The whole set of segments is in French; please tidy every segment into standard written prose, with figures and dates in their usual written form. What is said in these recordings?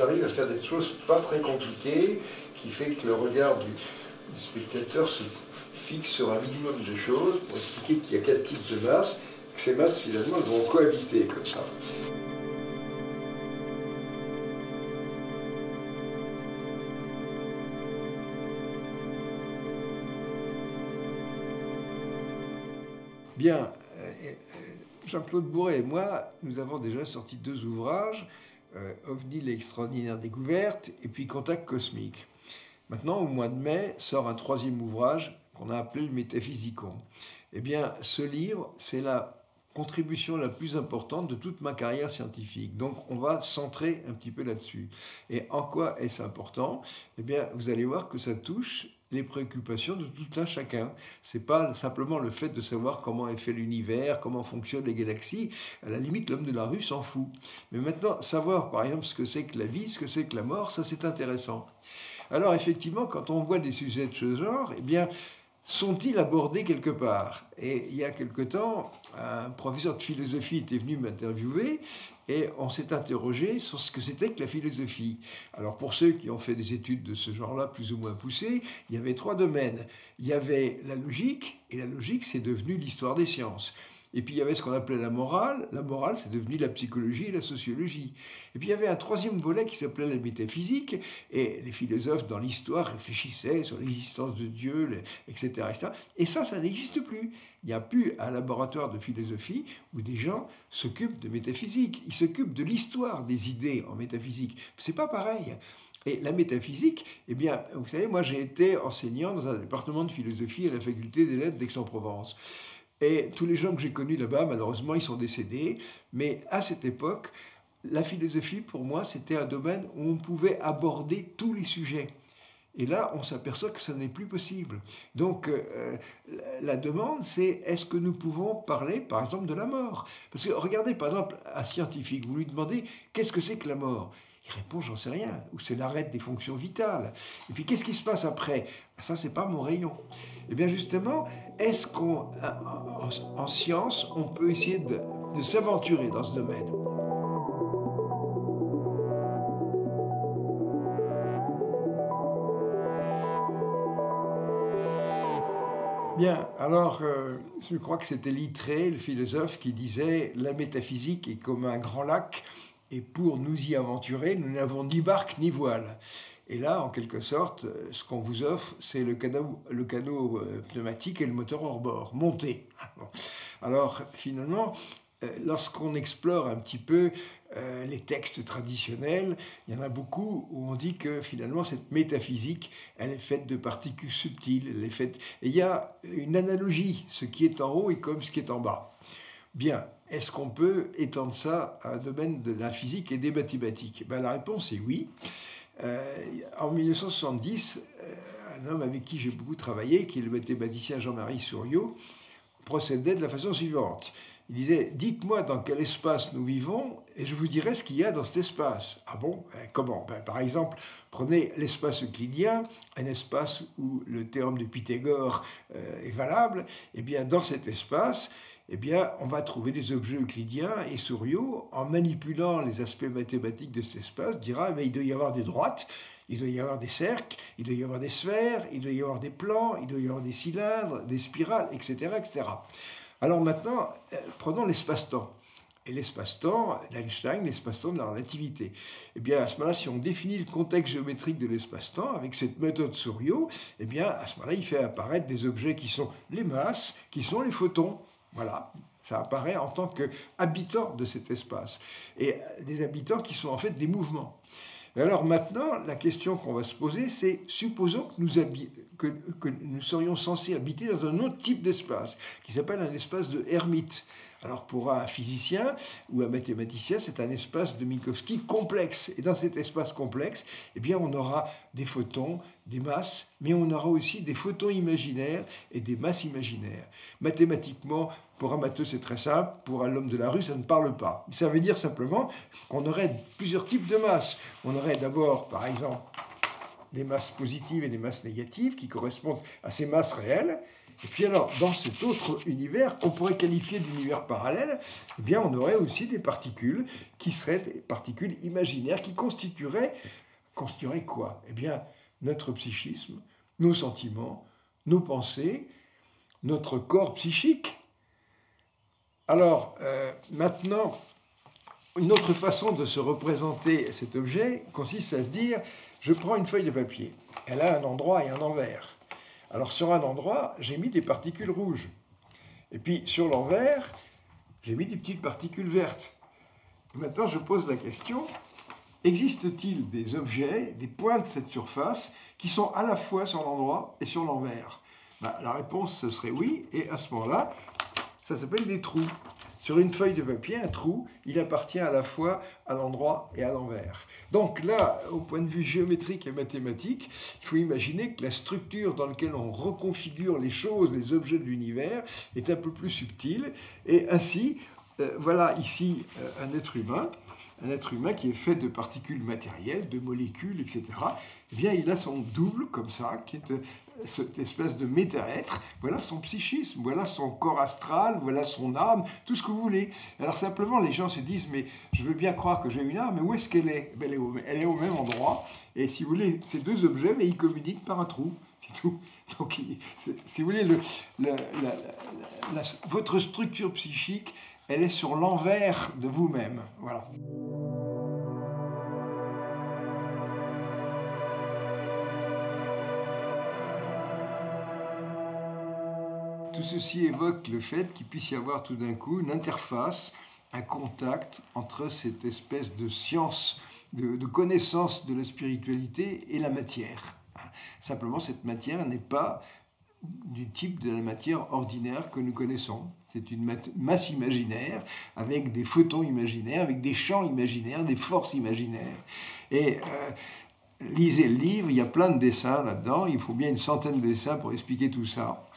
j'arrive à faire des choses pas très compliquées, qui fait que le regard du spectateur se fixe sur un minimum de choses pour expliquer qu'il y a 4 types de masses, que ces masses finalement vont cohabiter comme ça. Bien, Jean-Claude Bourret et moi, nous avons déjà sorti 2 ouvrages, OVNI, l'extraordinaire découverte, et puis Contact cosmique. Maintenant, au mois de mai, sort un 3e ouvrage qu'on a appelé le Métaphysicon. Eh bien, ce livre, c'est la contribution la plus importante de toute ma carrière scientifique. Donc, on va centrer un petit peu là-dessus. Et en quoi est-ce important? Eh bien, vous allez voir que ça touche les préoccupations de tout un chacun. Ce n'est pas simplement le fait de savoir comment est fait l'univers, comment fonctionnent les galaxies. À la limite, l'homme de la rue s'en fout. Mais maintenant, savoir, par exemple, ce que c'est que la vie, ce que c'est que la mort, ça c'est intéressant. Alors, effectivement, quand on voit des sujets de ce genre, eh bien, sont-ils abordés quelque part? Et il y a quelque temps, un professeur de philosophie était venu m'interviewer et on s'est interrogé sur ce que c'était que la philosophie. Alors pour ceux qui ont fait des études de ce genre-là, plus ou moins poussées, il y avait 3 domaines. Il y avait la logique, et la logique c'est devenu l'histoire des sciences. Et puis il y avait ce qu'on appelait la morale c'est devenu la psychologie et la sociologie. Et puis il y avait un 3e volet qui s'appelait la métaphysique, et les philosophes dans l'histoire réfléchissaient sur l'existence de Dieu, etc., etc. Et ça n'existe plus. Il n'y a plus un laboratoire de philosophie où des gens s'occupent de métaphysique. Ils s'occupent de l'histoire des idées en métaphysique. C'est pas pareil. Et la métaphysique, eh bien, vous savez, moi j'ai été enseignant dans un département de philosophie à la faculté des lettres d'Aix-en-Provence. Et tous les gens que j'ai connus là-bas, malheureusement, ils sont décédés. Mais à cette époque, la philosophie, pour moi, c'était un domaine où on pouvait aborder tous les sujets. Et là, on s'aperçoit que ça n'est plus possible. Donc, la demande, c'est est-ce que nous pouvons parler, par exemple, de la mort? Parce que, regardez, par exemple, un scientifique, vous lui demandez qu'est-ce que c'est que la mort? Il répond, j'en sais rien, ou c'est l'arrêt des fonctions vitales. Et puis, qu'est-ce qui se passe après? Ça, c'est pas mon rayon. Eh bien, justement, est-ce qu'en science, on peut essayer de s'aventurer dans ce domaine? Bien, alors, je crois que c'était Littré, le philosophe, qui disait « La métaphysique est comme un grand lac, et pour nous y aventurer, nous n'avons ni barque ni voile. » Et là, en quelque sorte, ce qu'on vous offre, c'est le canot pneumatique et le moteur hors-bord. Montez. Bon. Alors, finalement, lorsqu'on explore un petit peu les textes traditionnels, il y en a beaucoup où on dit que finalement cette métaphysique, elle est faite de particules subtiles, elle est faite... Et il y a une analogie, ce qui est en haut est comme ce qui est en bas. Bien, est-ce qu'on peut étendre ça à un domaine de la physique et des mathématiques? Ben, la réponse est oui. En 1970, un homme avec qui j'ai beaucoup travaillé, qui est le mathématicien Jean-Marie Souriau, procédait de la façon suivante. Il disait « Dites-moi dans quel espace nous vivons et je vous dirai ce qu'il y a dans cet espace. » Ah bon? Comment? Par exemple, prenez l'espace euclidien, un espace où le théorème de Pythagore est valable. Eh bien, dans cet espace, eh bien, on va trouver des objets euclidiens et Souriau, en manipulant les aspects mathématiques de cet espace, dira mais il doit y avoir des droites, il doit y avoir des cercles, il doit y avoir des sphères, il doit y avoir des plans, il doit y avoir des cylindres, des spirales, etc. etc. Alors maintenant, prenons l'espace-temps. Et l'espace-temps d'Einstein, l'espace-temps de la relativité. Eh bien, à ce moment-là, si on définit le contexte géométrique de l'espace-temps avec cette méthode Souriau, eh bien, à ce moment-là, il fait apparaître des objets qui sont les masses, qui sont les photons. Voilà, ça apparaît en tant qu'habitants de cet espace. Et des habitants qui sont en fait des mouvements. Et alors maintenant, la question qu'on va se poser, c'est supposons que nous serions censés habiter dans un autre type d'espace, qui s'appelle un espace de Hermite. Alors pour un physicien ou un mathématicien, c'est un espace de Minkowski complexe. Et dans cet espace complexe, eh bien, on aura des photons, des masses, mais on aura aussi des photons imaginaires et des masses imaginaires. Mathématiquement, pour un matheux, c'est très simple. Pour un homme de la rue, ça ne parle pas. Ça veut dire simplement qu'on aurait plusieurs types de masses. On aurait d'abord, par exemple, des masses positives et des masses négatives qui correspondent à ces masses réelles. Et puis alors, dans cet autre univers, qu'on pourrait qualifier d'univers parallèle, eh bien, on aurait aussi des particules qui seraient des particules imaginaires qui constitueraient quoi? Eh bien, notre psychisme, nos sentiments, nos pensées, notre corps psychique. Alors, maintenant, une autre façon de se représenter cet objet consiste à se dire, je prends une feuille de papier, elle a un endroit et un envers. Alors sur un endroit, j'ai mis des particules rouges. Et puis sur l'envers, j'ai mis des petites particules vertes. Et maintenant, je pose la question, existe-t-il des objets, des points de cette surface, qui sont à la fois sur l'endroit et sur l'envers? La réponse, ce serait oui, et à ce moment-là, ça s'appelle des trous. Sur une feuille de papier, un trou, il appartient à la fois à l'endroit et à l'envers. Donc là, au point de vue géométrique et mathématique, il faut imaginer que la structure dans laquelle on reconfigure les choses, les objets de l'univers, est un peu plus subtile. Et ainsi, voilà ici un être humain qui est fait de particules matérielles, de molécules, etc. Eh bien, il a son double, comme ça, qui est cette espèce de méta-être. Voilà son psychisme, voilà son corps astral, voilà son âme, tout ce que vous voulez. Alors simplement, les gens se disent, mais je veux bien croire que j'ai une âme, mais où est-ce qu'elle est? Elle est au même endroit. Et si vous voulez, ces deux objets, mais ils communiquent par un trou. C'est tout. Donc, si vous voulez, votre structure psychique, elle est sur l'envers de vous-même. Voilà. Tout ceci évoque le fait qu'il puisse y avoir tout d'un coup une interface, un contact entre cette espèce de science, de connaissance de la spiritualité et la matière. Simplement, cette matière n'est pas du type de la matière ordinaire que nous connaissons. C'est une masse imaginaire, avec des photons imaginaires, avec des champs imaginaires, des forces imaginaires. Et lisez le livre, il y a plein de dessins là-dedans, il faut bien une centaine de dessins pour expliquer tout ça.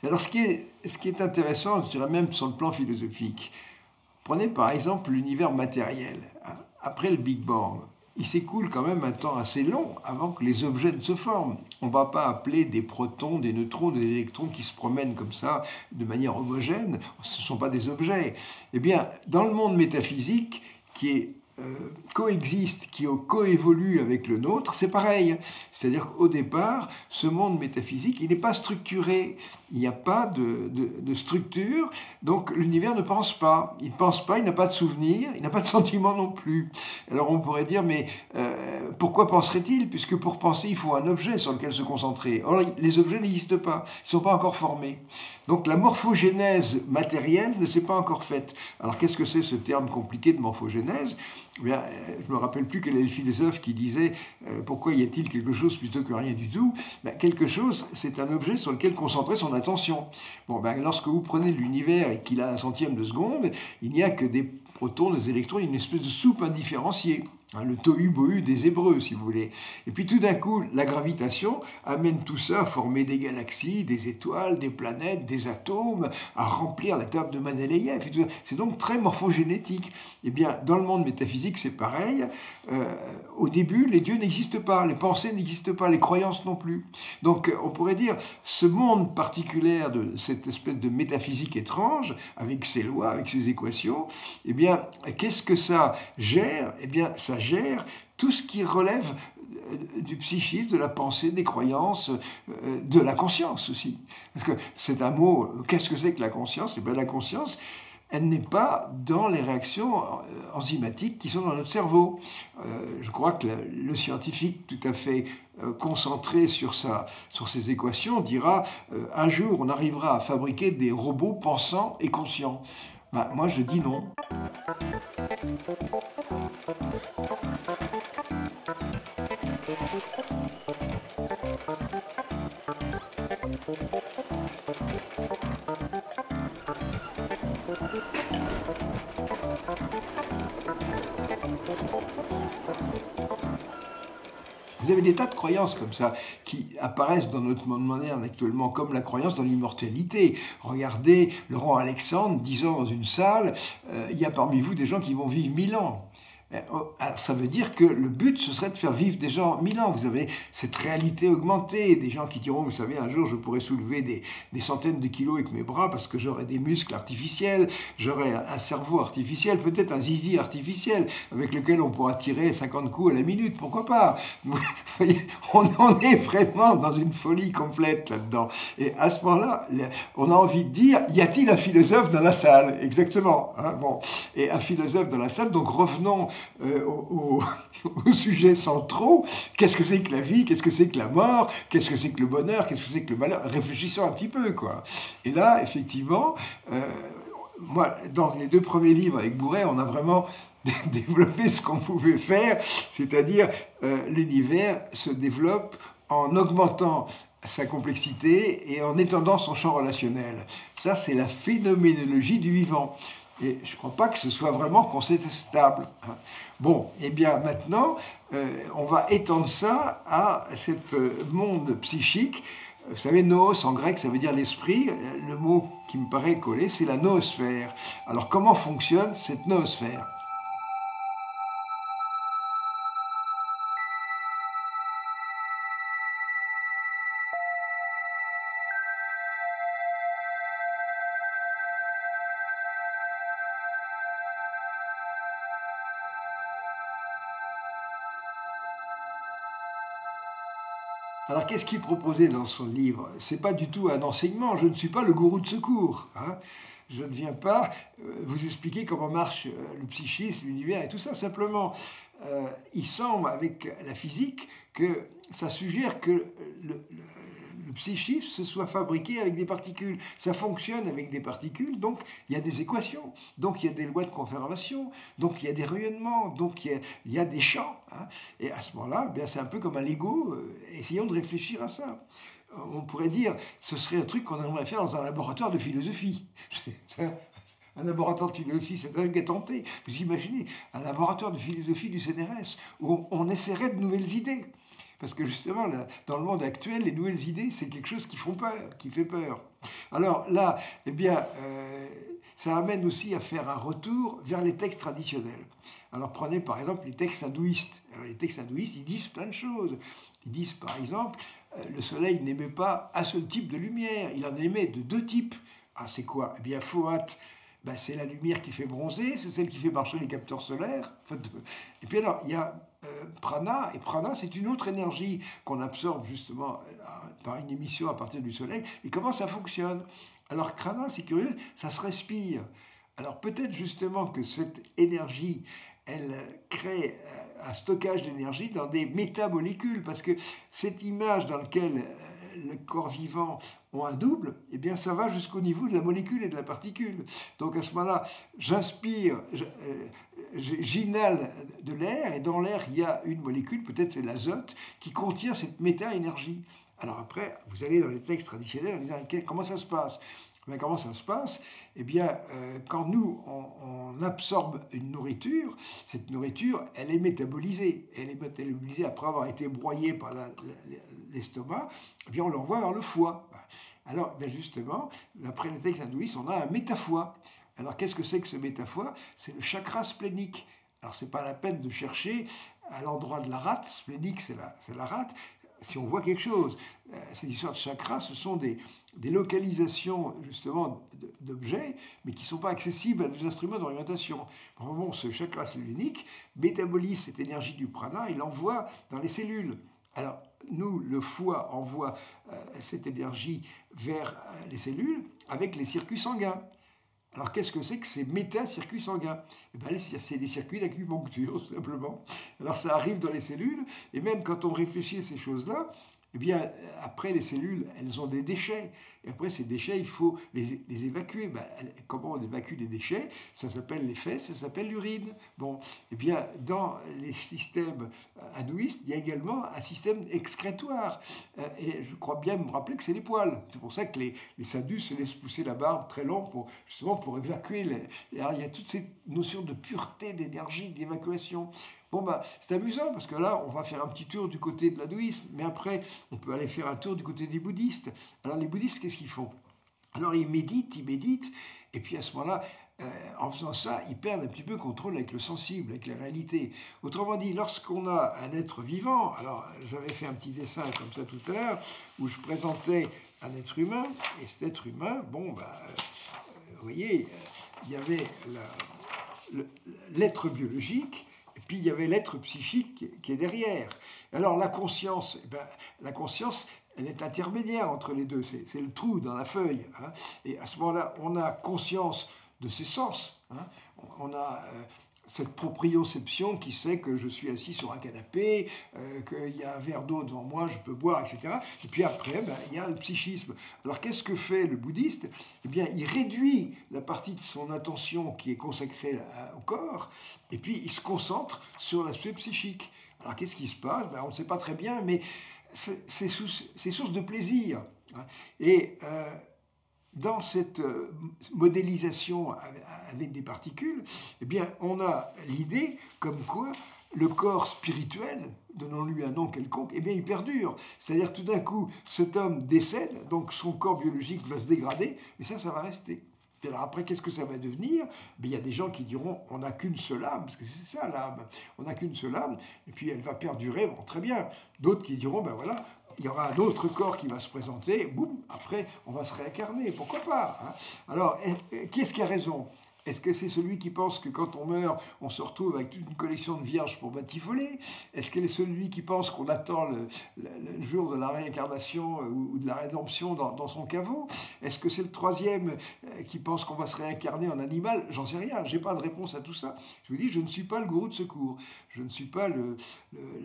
Alors ce qui est intéressant, je dirais même sur le plan philosophique, prenez par exemple l'univers matériel. Après le Big Bang, il s'écoule quand même un temps assez long avant que les objets ne se forment. On ne va pas appeler des protons, des neutrons, des électrons qui se promènent comme ça de manière homogène. Ce ne sont pas des objets. Eh bien, dans le monde métaphysique, qui coexiste, qui coévolue avec le nôtre, c'est pareil. C'est-à-dire qu'au départ, ce monde métaphysique, il n'est pas structuré. Il n'y a pas de structure, donc l'univers ne pense pas. Il ne pense pas, il n'a pas de souvenir, il n'a pas de sentiment non plus. Alors on pourrait dire, mais pourquoi penserait-il? Puisque pour penser, il faut un objet sur lequel se concentrer. Or, les objets n'existent pas, ils ne sont pas encore formés. Donc la morphogénèse matérielle ne s'est pas encore faite. Alors qu'est-ce que c'est ce terme compliqué de morphogénèse? Eh bien, je ne me rappelle plus quel est le philosophe qui disait pourquoi y a-t-il quelque chose plutôt que rien du tout? Quelque chose, c'est un objet sur lequel concentrer son attention. Bon, lorsque vous prenez l'univers et qu'il a un centième de seconde, il n'y a que des protons, des électrons, une espèce de soupe indifférenciée. Le tohu-bohu des Hébreux, si vous voulez. Et puis tout d'un coup, la gravitation amène tout ça à former des galaxies, des étoiles, des planètes, des atomes, à remplir la table de Mendeleïev. C'est donc très morphogénétique. Eh bien, dans le monde métaphysique, c'est pareil. Au début, les dieux n'existent pas, les pensées n'existent pas, les croyances non plus. Donc, on pourrait dire, ce monde particulier de cette espèce de métaphysique étrange, avec ses lois, avec ses équations, eh bien, qu'est-ce que ça gère? Eh bien, ça gère tout ce qui relève du psychisme, de la pensée, des croyances, de la conscience aussi. Parce que c'est un mot, qu'est-ce que c'est que la conscience? Eh bien, la conscience, elle n'est pas dans les réactions enzymatiques qui sont dans notre cerveau. Je crois que le scientifique tout à fait concentré sur ses équations dira un jour on arrivera à fabriquer des robots pensants et conscients. Moi je dis non. Vous avez des tas de croyances comme ça qui apparaissent dans notre monde moderne actuellement, comme la croyance dans l'immortalité. Regardez Laurent Alexandre disant dans une salle il y a parmi vous des gens qui vont vivre 1000 ans. Alors ça veut dire que le but, ce serait de faire vivre des gens 1000 ans. Vous avez cette réalité augmentée, des gens qui diront, vous savez, un jour je pourrais soulever des centaines de kilos avec mes bras parce que j'aurais des muscles artificiels, j'aurais un cerveau artificiel, peut-être un zizi artificiel avec lequel on pourra tirer 50 coups à la minute, pourquoi pas. Vous voyez, on est vraiment dans une folie complète là-dedans. Et à ce moment-là, on a envie de dire, y a-t-il un philosophe dans la salle? Exactement. Hein, bon. Et un philosophe dans la salle, donc revenons aux sujets centraux. Qu'est-ce que c'est que la vie? Qu'est-ce que c'est que la mort? Qu'est-ce que c'est que le bonheur? Qu'est-ce que c'est que le malheur? Réfléchissons un petit peu, quoi. Et là, effectivement, moi, dans les 2 premiers livres avec Bourret, on a vraiment développé ce qu'on pouvait faire, c'est-à-dire l'univers se développe en augmentant sa complexité et en étendant son champ relationnel. Ça, c'est la phénoménologie du vivant. Et je ne crois pas que ce soit vraiment contestable. Bon, et bien maintenant, on va étendre ça à ce monde psychique. Vous savez, noos en grec, ça veut dire l'esprit. Le mot qui me paraît collé, c'est la noosphère. Alors comment fonctionne cette noosphère ? Alors, qu'est-ce qu'il proposait dans son livre? C'est pas du tout un enseignement, je ne suis pas le gourou de secours. Hein. Je ne viens pas vous expliquer comment marche le psychisme, l'univers et tout ça. Simplement, il semble, avec la physique, que ça suggère que le psychisme se soit fabriqué avec des particules. Ça fonctionne avec des particules, donc il y a des équations, donc il y a des lois de conservation, donc il y a des rayonnements, donc il y a des champs. Hein. Et à ce moment-là, bien, c'est un peu comme un Lego. Essayons de réfléchir à ça. On pourrait dire, ce serait un truc qu'on aimerait faire dans un laboratoire de philosophie. Un laboratoire de philosophie, c'est un truc à tenter. Vous imaginez, un laboratoire de philosophie du CNRS, où on essaierait de nouvelles idées. Parce que justement, là, dans le monde actuel, les nouvelles idées, c'est quelque chose qui font peur, qui fait peur. Alors là, eh bien, ça amène aussi à faire un retour vers les textes traditionnels. Alors prenez par exemple les textes hindouistes. Alors, les textes hindouistes, ils disent plein de choses. Ils disent par exemple, le soleil n'émet pas un seul type de lumière, il en émet de 2 types. Ah, c'est quoi? Eh bien, Foat, ben, c'est la lumière qui fait bronzer, c'est celle qui fait marcher les capteurs solaires. Et puis alors, il y a prana, et prana, c'est une autre énergie qu'on absorbe justement par une émission à partir du soleil. Et comment ça fonctionne? Alors, prana, c'est curieux, ça se respire. Alors, peut-être justement que cette énergie, elle crée un stockage d'énergie dans des métamolécules, parce que cette image dans laquelle le corps vivant ont un double, eh bien ça va jusqu'au niveau de la molécule et de la particule. Donc à ce moment-là, j'inspire, j'inhale de l'air, et dans l'air, il y a une molécule, peut-être c'est l'azote, qui contient cette méta-énergie. Alors après, vous allez dans les textes traditionnels en disant, comment ça se passe? Mais comment ça se passe? Eh bien, quand nous, on absorbe une nourriture, cette nourriture, elle est métabolisée. Elle est métabolisée après avoir été broyée par l'estomac, eh bien, on l'envoie vers le foie. Alors, bien justement, d'après les textes hindouistes, on a un métafoie. Alors, qu'est-ce que c'est que ce métafoie? C'est le chakra splénique. Alors, ce n'est pas la peine de chercher à l'endroit de la rate. Splénique, c'est la rate. Si on voit quelque chose, ces histoires de chakras, ce sont des localisations justement d'objets, mais qui ne sont pas accessibles à des instruments d'orientation. Bon, ce chakra splénique métabolise cette énergie du prana et l'envoie dans les cellules. Alors, nous, le foie envoie cette énergie vers les cellules avec les circuits sanguins. Alors, qu'est-ce que c'est que ces méta-circuits sanguins? Eh bien, c'est des circuits d'acupuncture, tout simplement. Alors, ça arrive dans les cellules, et même quand on réfléchit à ces choses-là, eh bien, après, les cellules, elles ont des déchets. Et après, ces déchets, il faut les évacuer. Ben, comment on évacue les déchets? Ça s'appelle les fesses, ça s'appelle l'urine. Bon, eh bien, dans les systèmes hindouistes, il y a également un système excrétoire. Et je crois bien me rappeler que c'est les poils. C'est pour ça que les sadhus se laissent pousser la barbe très longue justement pour évacuer. Alors, il y a toute cette notion de pureté, d'énergie, d'évacuation. Bon, bah, c'est amusant parce que là, on va faire un petit tour du côté de l'hindouisme, mais après, on peut aller faire un tour du côté des bouddhistes. Alors, les bouddhistes, qu'est-ce qu'ils font? Alors, ils méditent, et puis à ce moment-là, en faisant ça, ils perdent un petit peu contrôle avec le sensible, avec la réalité. Autrement dit, lorsqu'on a un être vivant, alors j'avais fait un petit dessin comme ça tout à l'heure, où je présentais un être humain, et cet être humain, bon, vous voyez, il y avait l'être biologique, et puis il y avait l'être psychique qui est derrière. Alors la conscience, la conscience, elle est intermédiaire entre les deux, c'est le trou dans la feuille. Hein. Et à ce moment-là, on a conscience de ses sens. Hein. On a cette proprioception qui sait que je suis assis sur un canapé, qu'il y a un verre d'eau devant moi, je peux boire, etc. Et puis après, il y a le psychisme. Alors qu'est-ce que fait le bouddhiste? Eh bien, il réduit la partie de son attention qui est consacrée au corps, et puis il se concentre sur l'aspect psychique. Alors qu'est-ce qui se passe? On ne sait pas très bien, mais c'est source de plaisir. Et dans cette modélisation avec des particules, eh bien, on a l'idée comme quoi le corps spirituel, donnons-lui un nom quelconque, eh bien, il perdure. C'est-à-dire, tout d'un coup, cet homme décède, donc son corps biologique va se dégrader, mais ça va rester. Alors après, qu'est-ce que ça va devenir? Il y a des gens qui diront, on n'a qu'une seule âme, parce que c'est ça l'âme, on n'a qu'une seule âme, et puis elle va perdurer, bon, très bien. D'autres qui diront, voilà, il y aura un autre corps qui va se présenter, boum, après on va se réincarner, pourquoi pas, hein? Alors, qui est-ce qui a raison? Est-ce que c'est celui qui pense que quand on meurt, on se retrouve avec toute une collection de vierges pour batifoler? Est-ce que c'est celui qui pense qu'on attend le jour de la réincarnation ou de la rédemption dans son caveau? Est-ce que c'est le troisième qui pense qu'on va se réincarner en animal? J'en sais rien, je n'ai pas de réponse à tout ça. Je vous dis, je ne suis pas le gourou de secours. Je ne suis pas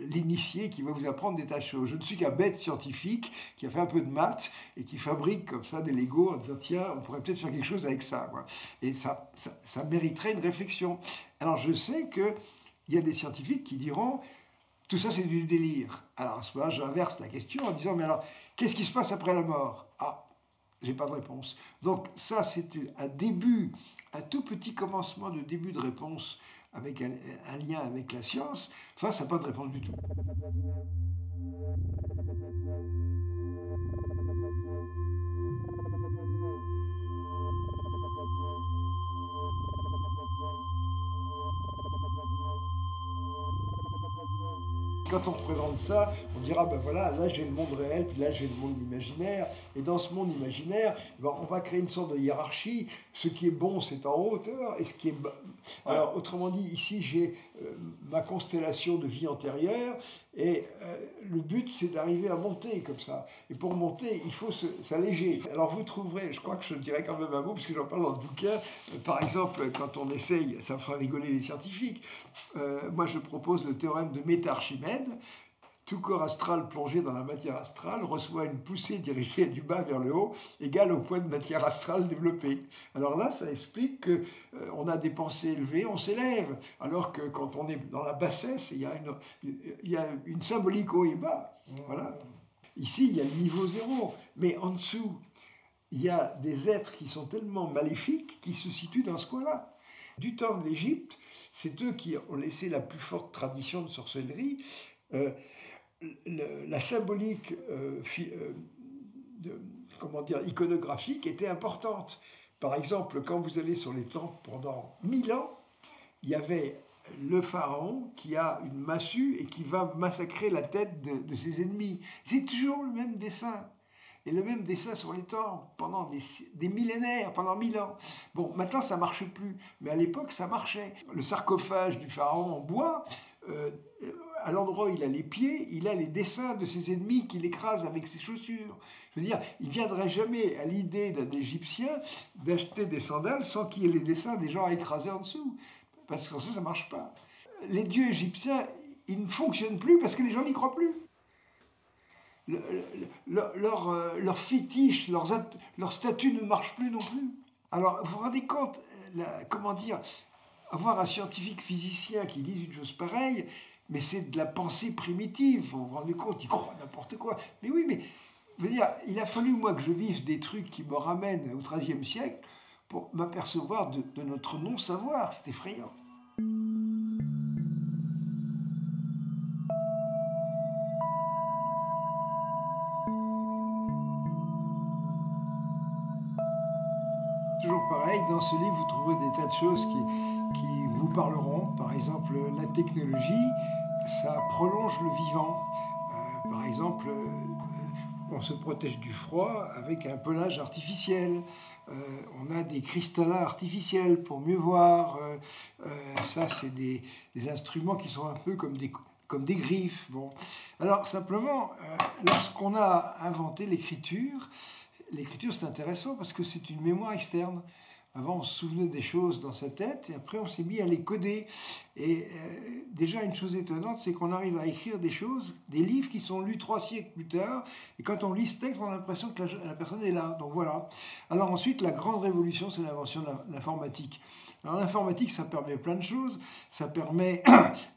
l'initié qui va vous apprendre des tas de choses. Je ne suis qu'un bête scientifique qui a fait un peu de maths et qui fabrique comme ça des Legos en disant, tiens, on pourrait peut-être faire quelque chose avec ça, quoi. Et ça mériterait une réflexion. Alors je sais qu'il y a des scientifiques qui diront tout ça c'est du délire. Alors à ce moment-là, j'inverse la question en disant mais alors qu'est-ce qui se passe après la mort? Ah, j'ai pas de réponse. Donc ça c'est un début, un tout petit commencement de début de réponse avec un lien avec la science. Enfin, ça n'a pas de réponse du tout. Quand on représente ça, on dira, voilà, là j'ai le monde réel, puis là j'ai le monde imaginaire, et dans ce monde imaginaire, on va créer une sorte de hiérarchie, ce qui est bon c'est en hauteur, et ce qui est... Alors autrement dit, ici j'ai ma constellation de vie antérieure, et le but c'est d'arriver à monter comme ça, et pour monter il faut s'alléger. Alors vous trouverez, je crois que je dirais quand même un mot, parce que j'en parle dans le bouquin, par exemple quand on essaye, ça fera rigoler les scientifiques, moi je propose le théorème de Métard-Archimède. Tout corps astral plongé dans la matière astrale reçoit une poussée dirigée du bas vers le haut, égale au point de matière astrale développé. Alors là, ça explique qu'on a des pensées élevées, on s'élève, alors que quand on est dans la bassesse, il y a une symbolique haut et bas. Voilà. Ici, il y a le niveau zéro, mais en dessous, il y a des êtres qui sont tellement maléfiques qui se situent dans ce coin-là. Du temps de l'Égypte, c'est eux qui ont laissé la plus forte tradition de sorcellerie. La symbolique iconographique était importante. Par exemple, quand vous allez sur les temples pendant 1000 ans, il y avait le pharaon qui a une massue et qui va massacrer la tête de ses ennemis. C'est toujours le même dessin. Et le même dessin sur les temples pendant des millénaires, pendant 1000 ans. Bon, maintenant ça ne marche plus, mais à l'époque ça marchait. Le sarcophage du pharaon en bois, à l'endroit où il a les pieds, il a les dessins de ses ennemis qu'il écrase avec ses chaussures. Je veux dire, il ne viendrait jamais à l'idée d'un Égyptien d'acheter des sandales sans qu'il y ait les dessins des gens écrasés en dessous. Parce que ça ne marche pas. Les dieux égyptiens, ils ne fonctionnent plus parce que les gens n'y croient plus. Leur fétiche, leur statut ne marche plus non plus. Alors, vous vous rendez compte, avoir un scientifique physicien qui dise une chose pareille, mais c'est de la pensée primitive, vous vous rendez compte, il croit n'importe quoi. Mais oui, mais je veux dire, il a fallu, moi, que je vive des trucs qui me ramènent au XIIIe siècle pour m'apercevoir de notre non-savoir. C'est effrayant. Toujours pareil, dans ce livre, vous trouverez des tas de choses qui vous parleront. Par exemple, la technologie, ça prolonge le vivant. Par exemple, on se protège du froid avec un pelage artificiel. On a des cristallins artificiels pour mieux voir. Ça, c'est des instruments qui sont un peu comme des griffes. Bon. Alors, simplement, lorsqu'on a inventé l'écriture, c'est intéressant parce que c'est une mémoire externe. Avant, on se souvenait des choses dans sa tête et après, on s'est mis à les coder. Et déjà, une chose étonnante, c'est qu'on arrive à écrire des choses, des livres qui sont lus 3 siècles plus tard. Et quand on lit ce texte, on a l'impression que la personne est là. Donc voilà. Alors ensuite, la grande révolution, c'est l'invention de l'informatique. Alors l'informatique, ça permet plein de choses. Ça permet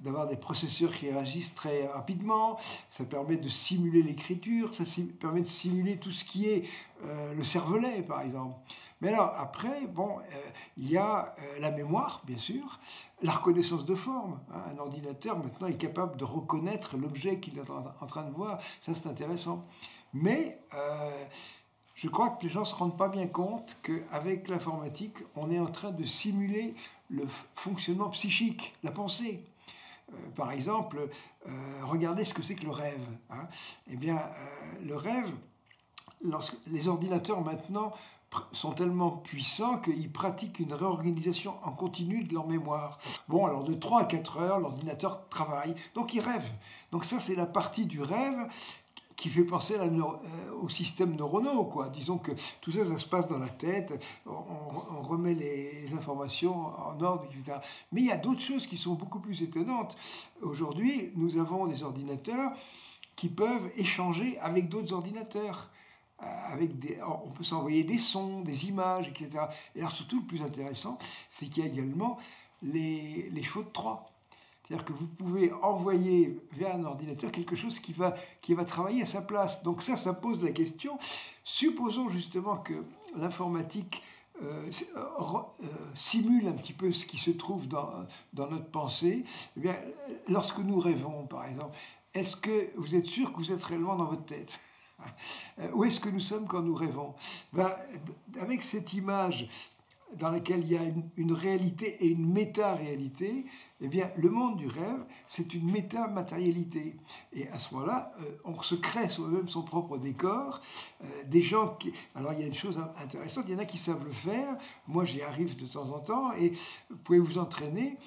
d'avoir des processeurs qui réagissent très rapidement. Ça permet de simuler l'écriture. Ça permet de simuler tout ce qui est le cervelet, par exemple. Mais alors après, bon, il y a la mémoire, bien sûr, la reconnaissance de forme. Un ordinateur, maintenant, est capable de reconnaître l'objet qu'il est en train de voir. Ça, c'est intéressant. Mais je crois que les gens ne se rendent pas bien compte qu'avec l'informatique, on est en train de simuler le fonctionnement psychique, la pensée. Par exemple, regardez ce que c'est que le rêve. Eh bien, le rêve, les ordinateurs maintenant sont tellement puissants qu'ils pratiquent une réorganisation en continu de leur mémoire. Bon, alors de 3 à 4 heures, l'ordinateur travaille, donc il rêve. Donc ça, c'est la partie du rêve qui fait penser au système neuronaux, quoi. Disons que tout ça, ça se passe dans la tête, on remet les informations en ordre, etc. Mais il y a d'autres choses qui sont beaucoup plus étonnantes. Aujourd'hui, nous avons des ordinateurs qui peuvent échanger avec d'autres ordinateurs. On peut s'envoyer des sons, des images, etc. Et alors surtout, le plus intéressant, c'est qu'il y a également les chevaux de Troie. C'est-à-dire que vous pouvez envoyer vers un ordinateur quelque chose qui va travailler à sa place. Donc ça pose la question. Supposons justement que l'informatique simule un petit peu ce qui se trouve dans notre pensée. Eh bien, lorsque nous rêvons, par exemple, est-ce que vous êtes sûr que vous êtes réellement dans votre tête ? Où est-ce que nous sommes quand nous rêvons ? Avec cette image dans laquelle il y a une réalité et une méta-réalité, eh bien, le monde du rêve, c'est une méta-matérialité. Et à ce moment-là, on se crée soi-même son propre décor. Des gens qui... Alors, il y a une chose intéressante, il y en a qui savent le faire. Moi, j'y arrive de temps en temps. Et vous pouvez vous entraîner.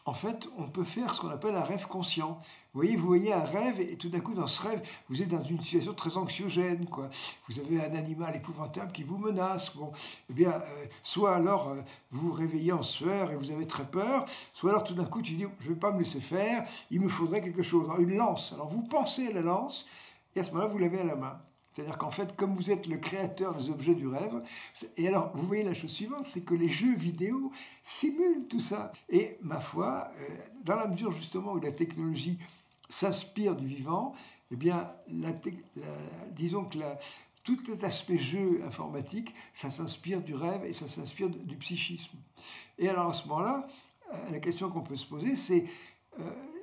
En fait, on peut faire ce qu'on appelle un rêve conscient. Vous voyez un rêve et tout d'un coup, dans ce rêve, vous êtes dans une situation très anxiogène, quoi. Vous avez un animal épouvantable qui vous menace. Bon, eh bien, soit alors vous vous réveillez en sueur et vous avez très peur, soit alors tout d'un coup, tu dis, je ne vais pas me laisser faire, il me faudrait quelque chose. Alors, une lance. Alors, vous pensez à la lance et à ce moment-là, vous l'avez à la main. C'est-à-dire qu'en fait, comme vous êtes le créateur des objets du rêve, et alors, vous voyez la chose suivante, c'est que les jeux vidéo simulent tout ça. Et ma foi, dans la mesure justement où la technologie s'inspire du vivant, eh bien, disons que tout cet aspect jeu informatique, ça s'inspire du rêve et ça s'inspire du psychisme. Et alors à ce moment-là, la question qu'on peut se poser, c'est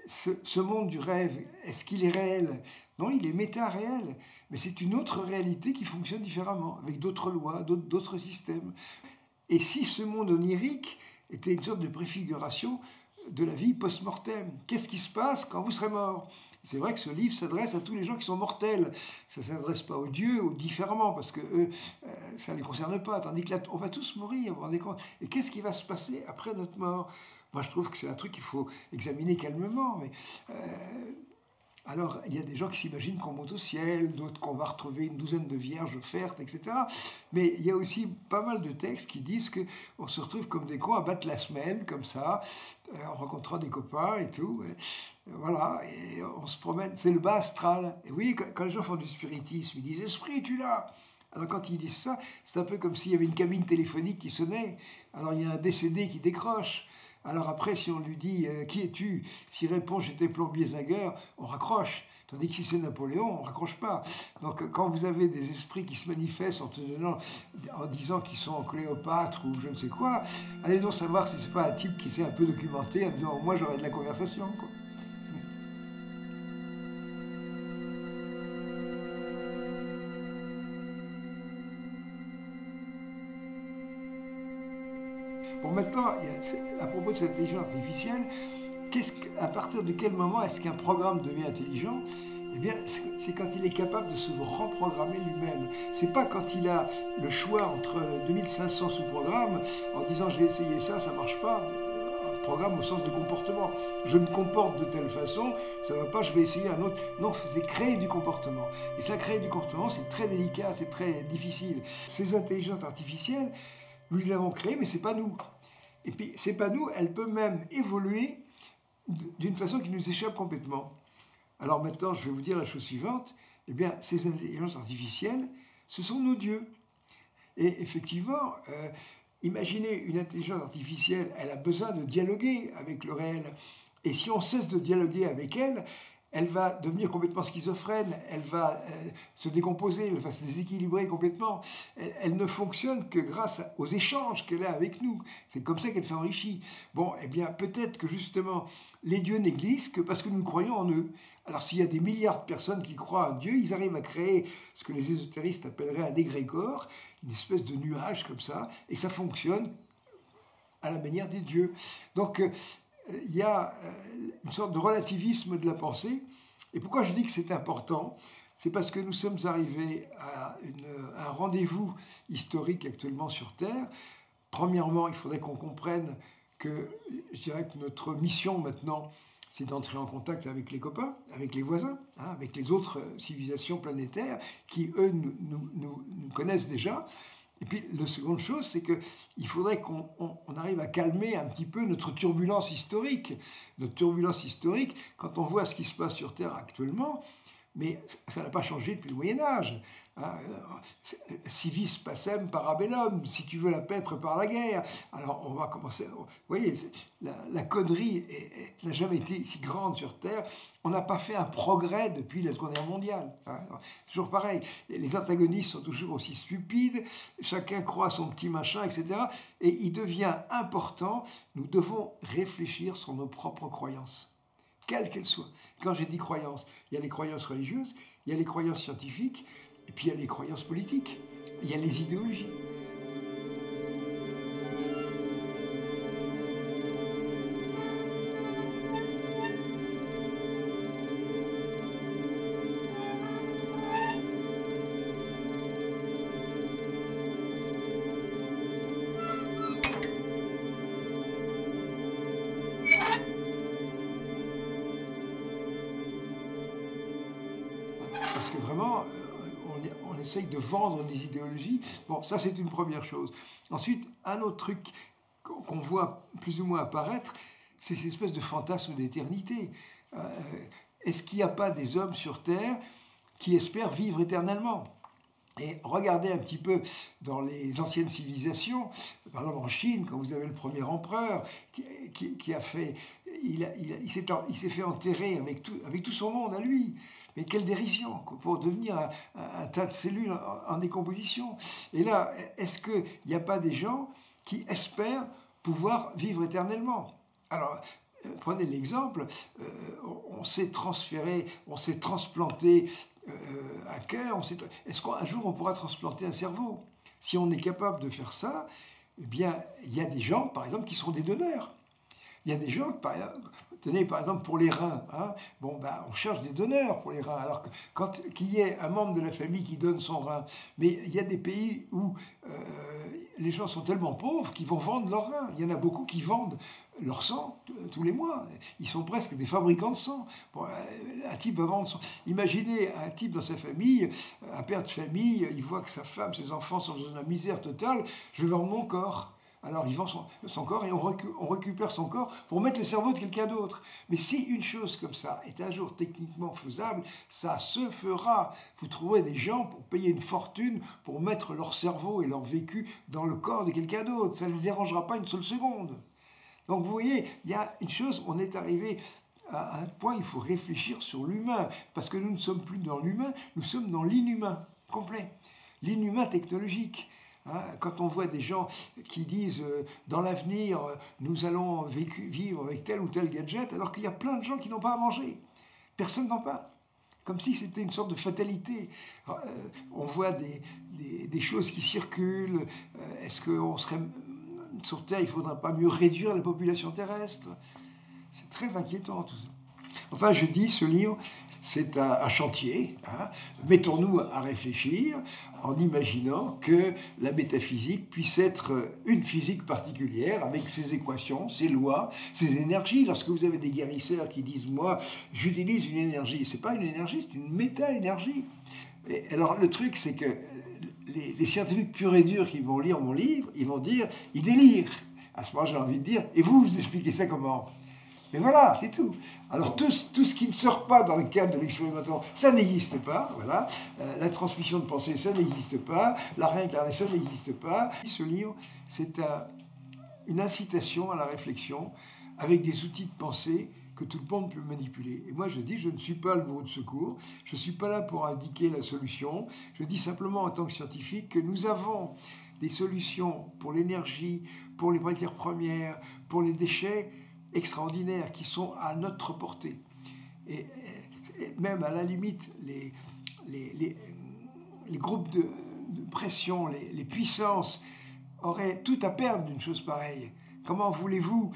ce monde du rêve, est-ce qu'il est réel ? Non, il est méta-réel. Mais c'est une autre réalité qui fonctionne différemment, avec d'autres lois, d'autres systèmes. Et si ce monde onirique était une sorte de préfiguration de la vie post-mortem, qu'est-ce qui se passe quand vous serez mort ? C'est vrai que ce livre s'adresse à tous les gens qui sont mortels. Ça ne s'adresse pas aux dieux ou différemment, parce que eux, ça ne les concerne pas. Tandis que là, on va tous mourir, vous vous rendez compte ? Et qu'est-ce qui va se passer après notre mort ? Moi, je trouve que c'est un truc qu'il faut examiner calmement, mais... Alors, il y a des gens qui s'imaginent qu'on monte au ciel, d'autres qu'on va retrouver une douzaine de vierges offertes, etc. Mais il y a aussi pas mal de textes qui disent qu'on se retrouve comme des cons à battre la semelle, comme ça, en rencontrant des copains et tout. Et voilà, et on se promène, c'est le bas astral. Et oui, quand les gens font du spiritisme, ils disent « Esprit, tu l'as !» Alors quand ils disent ça, c'est un peu comme s'il y avait une cabine téléphonique qui sonnait. Alors il y a un décédé qui décroche. Alors après, si on lui dit « Qui es-tu » S'il répond « J'étais plombier Zager », on raccroche. Tandis que si c'est Napoléon, on ne raccroche pas. Donc quand vous avez des esprits qui se manifestent en disant qu'ils sont Cléopâtre ou je ne sais quoi, allez donc savoir si ce n'est pas un type qui s'est un peu documenté en disant « Moi, j'aurais de la conversation ». Bon, maintenant, à propos de cette intelligence artificielle, à partir de quel moment est-ce qu'un programme devient intelligent? Eh bien, c'est quand il est capable de se reprogrammer lui-même. C'est pas quand il a le choix entre 2500 sous-programmes en disant je vais essayer ça, ça marche pas. Un programme au sens de comportement. Je me comporte de telle façon, ça va pas, je vais essayer un autre. Non, c'est créer du comportement. Et ça, créer du comportement, c'est très délicat, c'est très difficile. Ces intelligences artificielles, nous les avons créées, mais c'est pas nous. Et puis, c'est pas nous, elle peut même évoluer d'une façon qui nous échappe complètement. Alors maintenant, je vais vous dire la chose suivante. Eh bien, ces intelligences artificielles, ce sont nos dieux. Et effectivement, imaginez une intelligence artificielle, elle a besoin de dialoguer avec le réel. Et si on cesse de dialoguer avec elle, elle va devenir complètement schizophrène, elle va se décomposer, elle va se déséquilibrer complètement. Elle ne fonctionne que grâce aux échanges qu'elle a avec nous. C'est comme ça qu'elle s'enrichit. Bon, eh bien, peut-être que justement, les dieux n'existent que parce que nous croyons en eux. Alors, s'il y a des milliards de personnes qui croient en Dieu, ils arrivent à créer ce que les ésotéristes appelleraient un égrégore, une espèce de nuage comme ça, et ça fonctionne à la manière des dieux. Donc, il y a une sorte de relativisme de la pensée. Et pourquoi je dis que c'est important? C'est parce que nous sommes arrivés à un rendez-vous historique actuellement sur Terre. Premièrement, il faudrait qu'on comprenne que, je dirais que notre mission maintenant, c'est d'entrer en contact avec les copains, avec les voisins, avec les autres civilisations planétaires qui, eux, nous connaissent déjà. Et puis, la seconde chose, c'est qu'il faudrait qu'on arrive à calmer un petit peu notre turbulence historique. Notre turbulence historique, quand on voit ce qui se passe sur Terre actuellement, mais ça n'a pas changé depuis le Moyen-Âge. Civis pacem parabellum, si tu veux la paix, prépare la guerre. Alors on va commencer. Vous voyez, la connerie n'a jamais été si grande sur Terre. On n'a pas fait un progrès depuis la Seconde Guerre mondiale. C'est toujours pareil. Les antagonistes sont toujours aussi stupides. Chacun croit à son petit machin, etc. Et il devient important. Nous devons réfléchir sur nos propres croyances, quelles qu'elles soient. Quand j'ai dit croyances, il y a les croyances religieuses, il y a les croyances scientifiques, et puis il y a les croyances politiques, il y a les idéologies. Parce que vraiment, on essaye de vendre des idéologies. Bon, ça c'est une première chose. Ensuite, un autre truc qu'on voit plus ou moins apparaître, c'est cette espèce de fantasme d'éternité. Est-ce qu'il n'y a pas des hommes sur Terre qui espèrent vivre éternellement ? Et regardez un petit peu dans les anciennes civilisations, par exemple en Chine, quand vous avez le premier empereur qui a fait... Il s'est fait enterrer avec tout son monde à lui. Mais quelle dérision, pour devenir un tas de cellules en décomposition. Et là, est-ce qu'il n'y a pas des gens qui espèrent pouvoir vivre éternellement? Alors, prenez l'exemple, on s'est transféré, on s'est transplanté un cœur, est-ce qu'un jour on pourra transplanter un cerveau? Si on est capable de faire ça, eh bien, il y a des gens, par exemple, qui sont des donneurs. Il y a des gens, tenez par exemple pour les reins, on cherche des donneurs pour les reins, alors qu'il y ait un membre de la famille qui donne son rein, mais il y a des pays où les gens sont tellement pauvres qu'ils vont vendre leur rein. Il y en a beaucoup qui vendent leur sang tous les mois. Ils sont presque des fabricants de sang. Bon, un type va vendre son... Imaginez un type dans sa famille, un père de famille, il voit que sa femme, ses enfants sont dans une misère totale, je vais vendre mon corps. Alors il vend son corps et on récupère son corps pour mettre le cerveau de quelqu'un d'autre. Mais si une chose comme ça est un jour techniquement faisable, ça se fera. Vous trouverez des gens pour payer une fortune pour mettre leur cerveau et leur vécu dans le corps de quelqu'un d'autre. Ça ne les dérangera pas une seule seconde. Donc vous voyez, il y a une chose, on est arrivé à un point, il faut réfléchir sur l'humain. Parce que nous ne sommes plus dans l'humain, nous sommes dans l'inhumain complet. L'inhumain technologique. Quand on voit des gens qui disent dans l'avenir nous allons vivre avec tel ou tel gadget, alors qu'il y a plein de gens qui n'ont pas à manger. Personne n'en parle. Comme si c'était une sorte de fatalité. On voit des choses qui circulent. Est-ce qu'on serait sur Terre, il ne faudrait pas mieux réduire la population terrestre? C'est très inquiétant tout ça. Enfin, je dis, ce livre, c'est un chantier. Hein. Mettons-nous à réfléchir en imaginant que la métaphysique puisse être une physique particulière avec ses équations, ses lois, ses énergies. Lorsque vous avez des guérisseurs qui disent « moi, j'utilise une énergie », ce n'est pas une énergie, c'est une méta-énergie. Et alors le truc, c'est que les scientifiques purs et durs qui vont lire mon livre, ils vont dire « ils délirent ». À ce moment, j'ai envie de dire « et vous, vous expliquez ça comment ?» Mais voilà, c'est tout. Alors tout ce qui ne sort pas dans le cadre de l'expérimentation, ça n'existe pas. Voilà. La transmission de pensée, ça n'existe pas. La réincarnation, ça n'existe pas. Ce livre, c'est une incitation à la réflexion avec des outils de pensée que tout le monde peut manipuler. Et moi, je dis, je ne suis pas le gourou de secours. Je ne suis pas là pour indiquer la solution. Je dis simplement en tant que scientifique que nous avons des solutions pour l'énergie, pour les matières premières, pour les déchets, extraordinaires qui sont à notre portée. Et même à la limite, les groupes de pression, les puissances auraient tout à perdre d'une chose pareille. Comment voulez-vous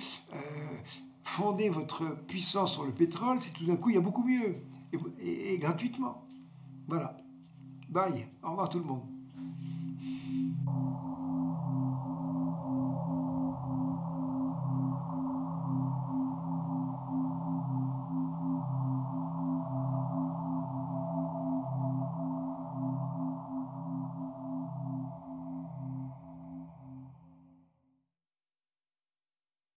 fonder votre puissance sur le pétrole si tout d'un coup il y a beaucoup mieux et gratuitement? Voilà. Bye. Au revoir tout le monde.